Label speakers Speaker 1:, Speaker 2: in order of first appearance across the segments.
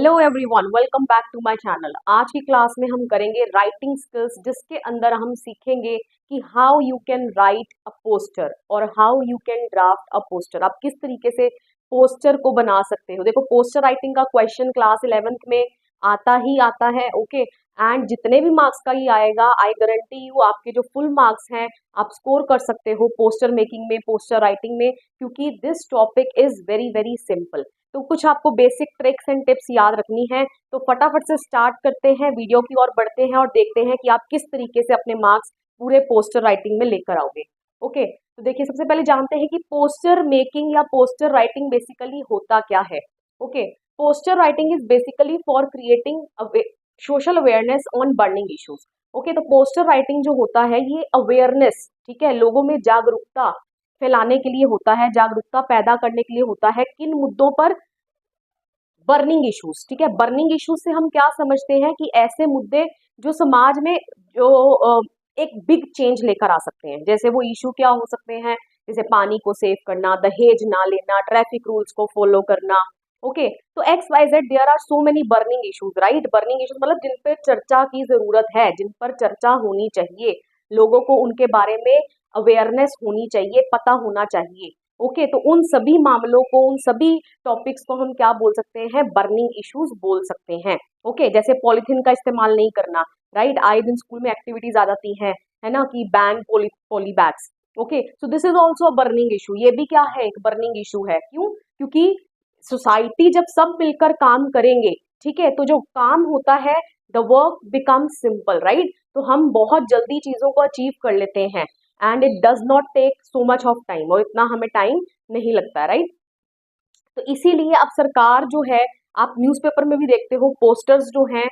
Speaker 1: Hello everyone, welcome back to my channel. आज की class में हम करेंगे राइटिंग स्किल्स, जिसके अंदर हम सीखेंगे कि how you can write a poster और how you can draft a poster. आप किस तरीके से पोस्टर को बना सकते हो। देखो, पोस्टर राइटिंग का क्वेश्चन क्लास 11th में आता ही आता है। ओके, एंड जितने भी मार्क्स का ही आएगा, आई गारंटी यू आपके जो फुल मार्क्स हैं आप स्कोर कर सकते हो पोस्टर मेकिंग में, पोस्टर राइटिंग में, क्योंकि this topic is very very simple. तो कुछ आपको बेसिक ट्रिक्स एंड टिप्स याद रखनी है। तो फटाफट से स्टार्ट करते हैं, वीडियो की ओर बढ़ते हैं और देखते हैं कि आप किस तरीके से अपने मार्क्स पूरे पोस्टर राइटिंग में लेकर आओगे। ओके, तो देखिए, सबसे पहले जानते हैं कि पोस्टर मेकिंग या पोस्टर राइटिंग बेसिकली होता क्या है। Okay, poster writing is basically for creating social awareness on burning issues. Okay, तो पोस्टर राइटिंग जो होता है ये अवेयरनेस, ठीक है, लोगों में जागरूकता फैलाने के लिए होता है, जागरूकता पैदा करने के लिए होता है। किन मुद्दों पर? बर्निंग इश्यूज, ठीक है। बर्निंग इश्यूज से हम क्या समझते हैं कि ऐसे मुद्दे जो समाज में जो एक बिग चेंज लेकर आ सकते हैं। जैसे वो इशू क्या हो सकते हैं? जैसे पानी को सेव करना, दहेज ना लेना, ट्रैफिक रूल्स को फॉलो करना। ओके, तो X Y Z there are so many burning issues, right. Burning issues मतलब जिन पर चर्चा की जरूरत है, जिन पर चर्चा होनी चाहिए, लोगों को उनके बारे में अवेयरनेस होनी चाहिए, पता होना चाहिए। ओके, तो उन सभी मामलों को, उन सभी टॉपिक्स को हम क्या बोल सकते हैं? बर्निंग इश्यूज बोल सकते हैं। ओके, जैसे पॉलीथीन का इस्तेमाल नहीं करना, राइट। आए दिन स्कूल में एक्टिविटीज आ जाती हैं, है ना, कि ban poly bags. Okay, so this is also a burning issue. ये भी क्या है? एक बर्निंग इशू है। क्यों? क्योंकि सोसाइटी जब सब मिलकर काम करेंगे, ठीक है, तो जो काम होता है, the work become simple, right. तो हम बहुत जल्दी चीजों को अचीव कर लेते हैं and it does not take so much of time, और इतना हमें टाइम नहीं लगता, राइट। तो इसीलिए अब सरकार जो है, आप न्यूज़पेपर में भी देखते हो, पोस्टर्स जो हैं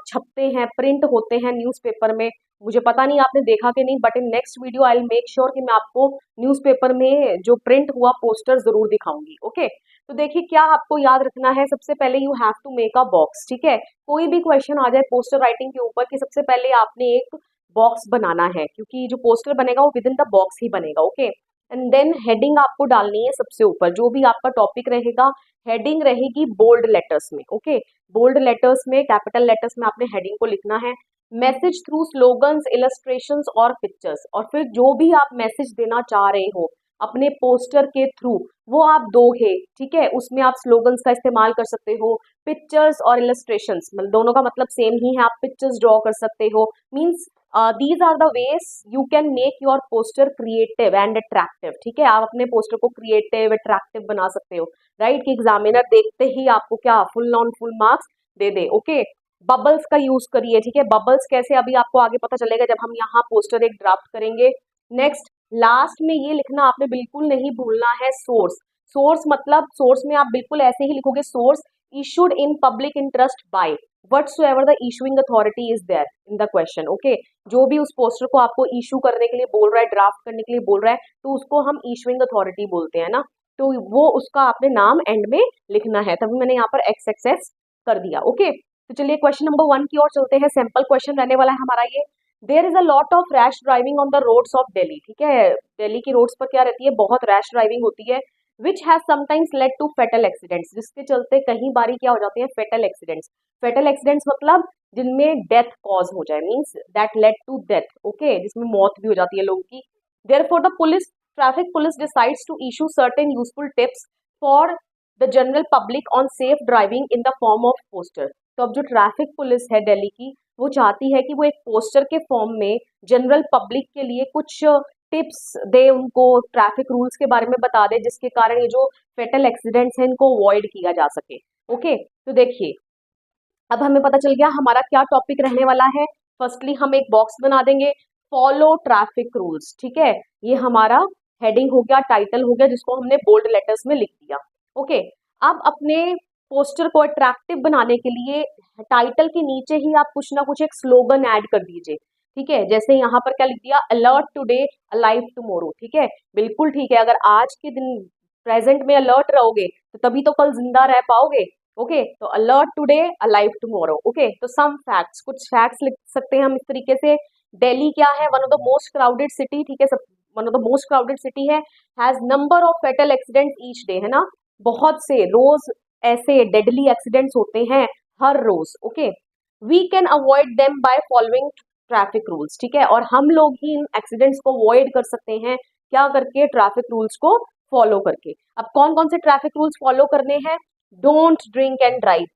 Speaker 1: छपते हैं, प्रिंट होते हैं न्यूज़पेपर में। मुझे पता नहीं आपने देखा कि नहीं, but in next video I will make sure कि मैं आपको न्यूज़पेपर में जो प्रिंट हुआ पोस्टर जरूर दिखाऊंगी। ओके, तो देखिए, क्या आपको याद रखना है? सबसे पहले you have to make a box, ठीक है। कोई भी क्वेश्चन आ जाए पोस्टर राइटिंग के ऊपर कि सबसे पहले आपने एक बॉक्स बनाना है, क्योंकि जो पोस्टर बनेगा वो विद इन द बॉक्स ही बनेगा। ओके, एंड देन हेडिंग आपको डालनी है सबसे ऊपर। जो भी आपका टॉपिक रहेगा, हेडिंग रहेगी बोल्ड लेटर्स में। ओके, बोल्ड लेटर्स में, कैपिटल लेटर्स में आपने हेडिंग को लिखना है। मैसेज थ्रू स्लोगन्स, इलस्ट्रेशंस और पिक्चर्स, और फिर जो भी आप मैसेज देना चाह रहे हो अपने पोस्टर के थ्रू, वो आप दोगे, ठीक है। उसमें आप स्लोगन्स का इस्तेमाल कर सकते हो, पिक्चर्स और इलस्ट्रेशंस, मतलब दोनों का मतलब सेम ही है, आप पिक्चर्स ड्रॉ कर सकते हो। Means these are the ways you can make your poster creative and attractive, ठीक है। आप अपने पोस्टर को क्रिएटिव अट्रैक्टिव बना सकते हो, राइट, कि एग्जामिनर देखते ही आपको क्या full on full marks they they. Okay, bubbles का यूज करिए, ठीक है। बबल्स कैसे, अभी आपको आगे पता चलेगा जब हम यहाँ पोस्टर एक ड्राफ्ट करेंगे। नेक्स्ट, लास्ट में ये लिखना आपने बिल्कुल नहीं भूलना है, सोर्स। सोर्स मतलब, सोर्स में आप बिल्कुल ऐसे ही लिखोगे, source issued in public interest by whatsoever the issuing authority is there in the question। Okay, जो भी उस पोस्टर को आपको इशू करने के लिए बोल रहा है, ड्राफ्ट करने के लिए बोल रहा है, तो उसको हम इशूइंग अथॉरिटी बोलते हैं ना। तो वो उसका आपने नाम एंड में लिखना है, तभी मैंने यहाँ पर एक्स एक्सेस कर दिया। ओके, तो चलिए क्वेश्चन नंबर 1 की ओर चलते हैं। सिंपल क्वेश्चन रहने वाला है हमारा ये। There is a lot of rash driving on the roads of Delhi, ठीक है। दिल्ली की रोड्स पर क्या रहती है? बहुत रैश ड्राइविंग होती है। Which has sometimes led to fatal accidents, जिसके चलते कहीं बारी क्या हो जाते हैं? फेटल एक्सीडेंट्स। फेटल एक्सीडेंट्स मतलब जिनमें डेथ कॉज हो जाए, means that led to death. Okay, जिसमें मौत भी हो जाती है लोगों की। Therefore the police, traffic police decides to issue certain useful tips for the general public on safe driving in the form of poster. तो अब जो ट्रैफिक पुलिस है दिल्ली की, वो चाहती है कि वो एक पोस्टर के फॉर्म में जनरल पब्लिक के लिए कुछ टिप्स दे, उनको ट्रैफिक रूल्स के बारे में बता दे, जिसके कारण ये जो फेटल एक्सीडेंट्स हैं इनको अवॉइड किया जा सके। ओके, तो देखिए, अब हमें पता चल गया हमारा क्या टॉपिक रहने वाला है। फर्स्टली हम एक बॉक्स बना देंगे, फॉलो ट्रैफिक रूल्स, ठीक है। ये हमारा हेडिंग हो गया, टाइटल हो गया, जिसको हमने बोल्ड लेटर्स में लिख दिया। ओके, अब अपने पोस्टर को अट्रैक्टिव बनाने के लिए टाइटल के नीचे ही आप कुछ ना कुछ एक स्लोगन ऐड कर दीजिए, ठीक है। जैसे यहाँ पर क्या लिख दिया? अलर्ट टुडे अलाइव टुमारो, ठीक है। बिल्कुल ठीक है, अगर आज के दिन प्रेजेंट में अलर्ट रहोगे तो तभी तो कल जिंदा रह पाओगे। ओके, तो alert today alive tomorrow. Okay, तो सम फैक्ट्स, कुछ फैक्ट्स लिख सकते हैं हम इस तरीके से। दिल्ली क्या है? One of the most crowded city, ठीक है, सब one of the most crowded city है, has number of fatal accident each day, है ना। बहुत से रोज ऐसे डेडली एक्सीडेंट्स होते हैं हर रोज। Okay, we can avoid them by following traffic rules, ठीक है, और हम लोग ही इन एक्सीडेंट्स को अवॉइड कर सकते हैं क्या करके, ट्रैफिक रूल्स को फॉलो करके। अब कौन कौन से ट्रैफिक रूल्स फॉलो करने हैं? Don't drink and drive,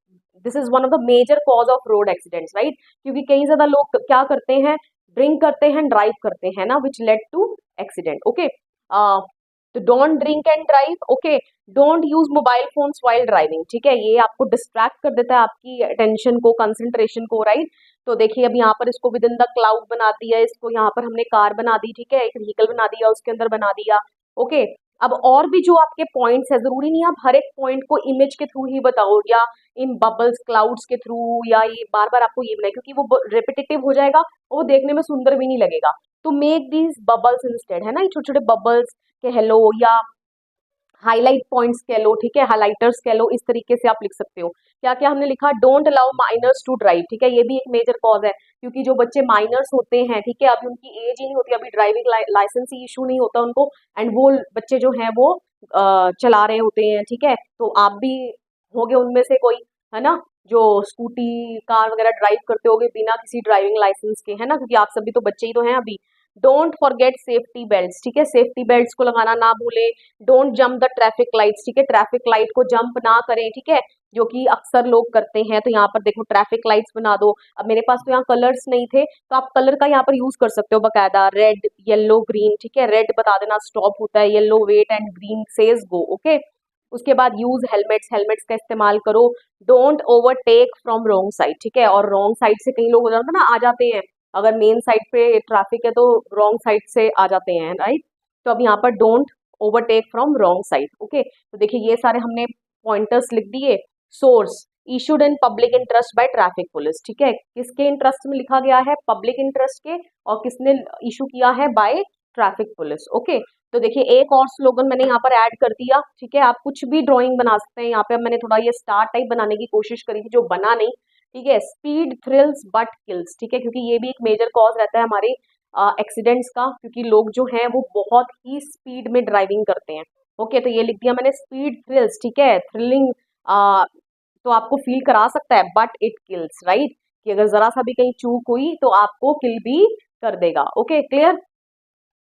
Speaker 1: this is one of the major cause of road accidents, right, क्योंकि कई ज्यादा लोग क्या करते हैं, ड्रिंक करते हैं, ड्राइव करते हैं ना, which led to accident. Okay, तो don't drink and drive. Okay, don't use mobile phones while driving, ठीक है, ये आपको डिस्ट्रैक्ट कर देता है, आपकी अटेंशन को, कंसंट्रेशन को, राइट। तो देखिए अब यहाँ पर इसको विद इन द क्लाउड बना दिया, इसको यहाँ पर हमने कार बना दी, ठीक है, एक व्हीकल बना दिया, उसके अंदर बना दिया। ओके, अब और भी जो आपके पॉइंट्स है, जरूरी नहीं आप हर एक पॉइंट को इमेज के थ्रू ही बताओ या इन बबल्स क्लाउड्स के थ्रू, या ये बार बार आपको ये बनाए, क्योंकि वो रिपीटेटिव हो जाएगा और वो देखने में सुंदर भी नहीं लगेगा। तो मेक दीज बबल्स इंस्टेड, है ना, ये छोटे छोटे बबल्स कह लो या हाईलाइट पॉइंट्स कह लो, ठीक है, हाइलाइटर्स कह लो, इस तरीके से आप लिख सकते हो। क्या क्या हमने लिखा? Don't allow minors to drive, ठीक है, ये भी एक मेजर कॉज है, क्योंकि जो बच्चे माइनर्स होते हैं, ठीक है, अभी उनकी एज ही नहीं होती, अभी ड्राइविंग लाइसेंस ही इशू नहीं होता उनको, एंड वो बच्चे जो हैं वो चला रहे होते हैं, ठीक है। तो आप भी होगे उनमें से कोई, है ना, जो स्कूटी कार वगैरह ड्राइव करते होगे बिना किसी ड्राइविंग लाइसेंस के, है ना, क्योंकि आप सभी तो बच्चे ही तो हैं अभी। डोंट फॉरगेट सेफ्टी बेल्ट्स, ठीक है, सेफ्टी बेल्ट्स को लगाना ना भूलें। Don't jump the traffic lights, ठीक है, ट्रैफिक लाइट को जंप ना करें, ठीक है, जो कि अक्सर लोग करते हैं। तो यहाँ पर देखो ट्रैफिक लाइट्स बना दो। अब मेरे पास तो यहाँ कलर्स नहीं थे, तो आप कलर का यहाँ पर यूज कर सकते हो बकायदा, रेड, येलो, ग्रीन, ठीक है, रेड बता देना स्टॉप होता है, yellow wait and green says go. Okay, उसके बाद यूज हेलमेट्स, हेलमेट्स का इस्तेमाल करो। Don't overtake from wrong side, ठीक है, और रॉन्ग साइड से कई लोग हो जाते हैं ना, आ जाते हैं, अगर मेन साइड पे ट्रैफिक है तो रॉन्ग साइड से आ जाते हैं, राइट। तो अब यहाँ पर don't overtake from wrong side. Okay, तो देखिए ये सारे हमने पॉइंटर्स लिख दिए। Source issued in public interest by traffic police, ठीक है, किसके इंटरेस्ट में लिखा गया है? पब्लिक इंटरेस्ट के, और किसने इशू किया है? Bye traffic police. ओके, तो देखिए एक और स्लोगन मैंने यहाँ पर ऐड कर दिया, ठीक है, आप कुछ भी ड्राइंग बना सकते हैं। यहाँ पे मैंने थोड़ा ये स्टार टाइप बनाने की कोशिश करी थी, जो बना नहीं, ठीक है। स्पीड थ्रिल्स बट किल्स, ठीक है, क्योंकि ये भी एक मेजर कॉज रहता है हमारे एक्सीडेंट्स का, क्योंकि लोग जो हैं वो बहुत ही स्पीड में ड्राइविंग करते हैं। ओके, तो ये लिख दिया मैंने, स्पीड थ्रिल्स, ठीक है, थ्रिलिंग तो आपको फील करा सकता है, बट इट किल्स, राइट, कि अगर जरा सा भी कहीं चूक हुई तो आपको किल भी कर देगा। Okay, clear?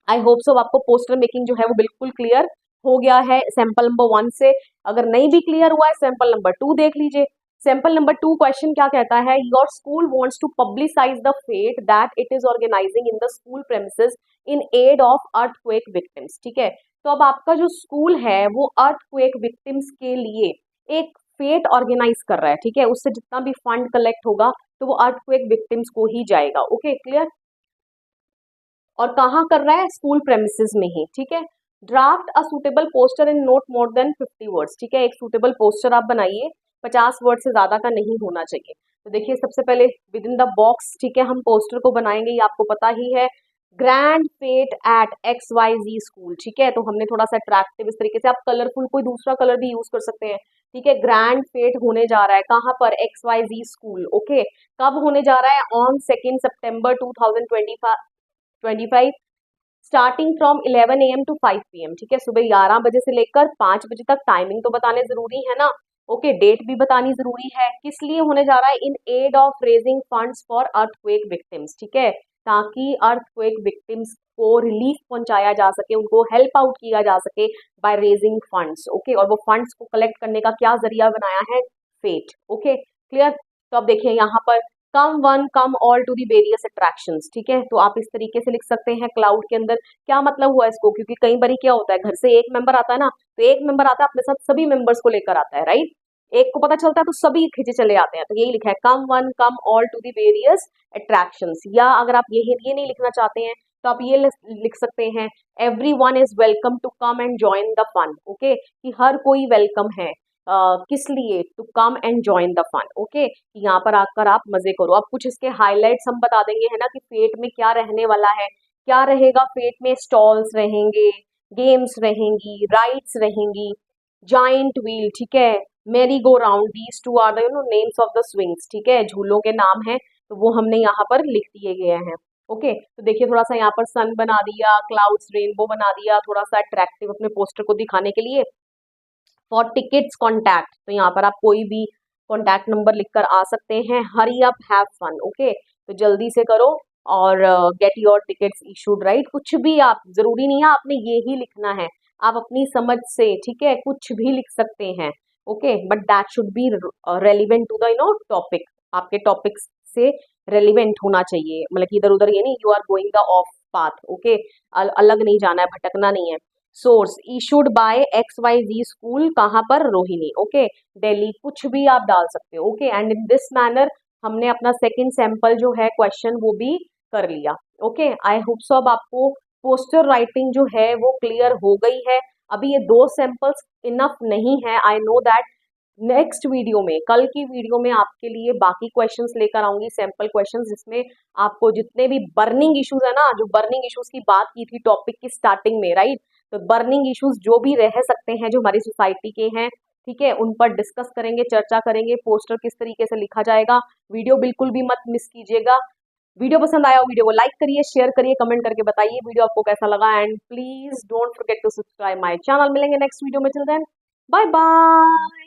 Speaker 1: I hope so आपको पोस्टर मेकिंग जो है वो बिल्कुल क्लियर हो गया है सैंपल नंबर 1 से। अगर नहीं भी क्लियर हुआ है, सैंपल नंबर 2 देख लीजिए। सैंपल नंबर 2 क्वेश्चन क्या कहता है? Your school wants to publicise the fete that it is organising in the school premises in aid of earthquake victims, ठीक है। तो अब आपका जो स्कूल है वो अर्थक्वेक विक्टिम्स के लिए एक फेट ऑर्गेनाइज कर रहा है, ठीक है, उससे जितना भी फंड कलेक्ट होगा तो वो अर्थक्वेक विक्टिम्स को ही जाएगा। Okay, clear? और कहाँ कर रहा है? स्कूल प्रेमिसेस में ही, ठीक है। Draft a suitable poster in note more than 50 words, ठीक है, एक सुटेबल पोस्टर आप बनाइए, 50 वर्ड से ज्यादा का नहीं होना चाहिए। तो देखिए सबसे पहले विद इन द बॉक्स, ठीक है, हम पोस्टर को बनाएंगे, ये आपको पता ही है। Grand fete at XYZ school, ठीक है, तो हमने थोड़ा सा अट्रैक्टिव इस तरीके से, आप कलरफुल कोई दूसरा कलर भी यूज कर सकते हैं, ठीक है। ग्रैंड फेट होने जा रहा है कहाँ पर? XYZ school. ओके, कब होने जा रहा है? ऑन 2 सितंबर 2025, starting from 11 AM to 5 PM, ठीक है, सुबह 11 बजे से लेकर 5 बजे तक। टाइमिंग तो बताने जरूरी है ना। ओके, डेट भी बतानी जरूरी है। किस लिए होने जा रहा है? In aid of raising funds for earthquake victims, ठीक है, ताकि अर्थक्वेक विक्टिम्स को रिलीफ पहुंचाया जा सके, उनको हेल्प आउट किया जा सके बाय रेजिंग फंड्स। ओके, और वो फंड्स को कलेक्ट करने का क्या जरिया बनाया है? फेट। Okay, clear? तो अब देखिए यहाँ पर come one come all to the various attractions, ठीक है, तो आप इस तरीके से लिख सकते हैं क्लाउड के अंदर। क्या मतलब हुआ इसको? क्योंकि कई बार क्या होता है, घर से एक मेंबर आता है ना, तो एक मेंबर आता है अपने साथ सभी मेंबर्स को लेकर आता है, राइट, एक को पता चलता है तो सभी खींचे चले आते हैं, तो यही लिखा है come one come all to the various attractions. या अगर आप ये नहीं लिखना चाहते हैं तो आप ये लिख सकते हैं, everyone is welcome to come and join the fun. Okay, कि हर कोई वेलकम है, किस लिए? To come and join the fun. Okay, यहाँ पर आकर आप मजे करो। अब कुछ इसके हाइलाइट्स हम बता देंगे, है ना, कि फेट में क्या रहने वाला है। क्या रहेगा फेट में? स्टॉल्स रहेंगे, गेम्स रहेंगी, राइड्स रहेंगी, जाइंट व्हील, ठीक है, मेरी go round, these two are the names of the swings, ठीक है, झूलों के नाम है, तो वो हमने यहाँ पर लिख दिए गए हैं। ओके, तो देखिए थोड़ा सा यहाँ पर सन बना दिया, क्लाउड्स, रेनबो बना दिया, थोड़ा सा अट्रैक्टिव अपने पोस्टर को दिखाने के लिए। फॉर टिकट्स कॉन्टैक्ट, तो यहाँ पर आप कोई भी कॉन्टैक्ट नंबर लिखकर आ सकते हैं। Hurry up, have fun, okay, तो जल्दी से करो और get your tickets issued, right. कुछ भी, आप जरूरी नहीं है आपने ये ही लिखना है, आप अपनी समझ से, ठीक है, कुछ भी लिख सकते हैं, okay, but that should be relevant to the topic, आपके टॉपिक से रेलिवेंट होना चाहिए, मतलब कि इधर उधर ये नहीं you are going the off path, okay, अलग नहीं जाना है, भटकना नहीं है। Source issued by XYZ school, कहाँ पर, रोहिणी, ओके, दिल्ली, कुछ भी आप डाल सकते हो, okay. And in this manner हमने अपना सेकंड सैंपल जो है क्वेश्चन वो भी कर लिया, ओके। आई होप सो अब आपको पोस्टर राइटिंग जो है वो क्लियर हो गई है। अभी ये 2 सैंपल्स इनफ नहीं है, I know that. Next video में, कल की वीडियो में आपके लिए बाकी क्वेश्चंस लेकर आऊंगी, सैंपल क्वेश्चंस, जिसमें आपको जितने भी बर्निंग इश्यूज है ना, जो बर्निंग इश्यूज की बात की थी टॉपिक की स्टार्टिंग में, राइट, तो बर्निंग इश्यूज जो भी रह सकते हैं जो हमारी सोसाइटी के हैं, ठीक है, उन पर डिस्कस करेंगे, चर्चा करेंगे, पोस्टर किस तरीके से लिखा जाएगा। वीडियो बिल्कुल भी मत मिस कीजिएगा। वीडियो पसंद आया हो, वीडियो को लाइक करिए, शेयर करिए, कमेंट करके बताइए वीडियो आपको कैसा लगा, and please don't forget to subscribe my channel. मिलेंगे नेक्स्ट वीडियो में, टिल देन बाय बाय।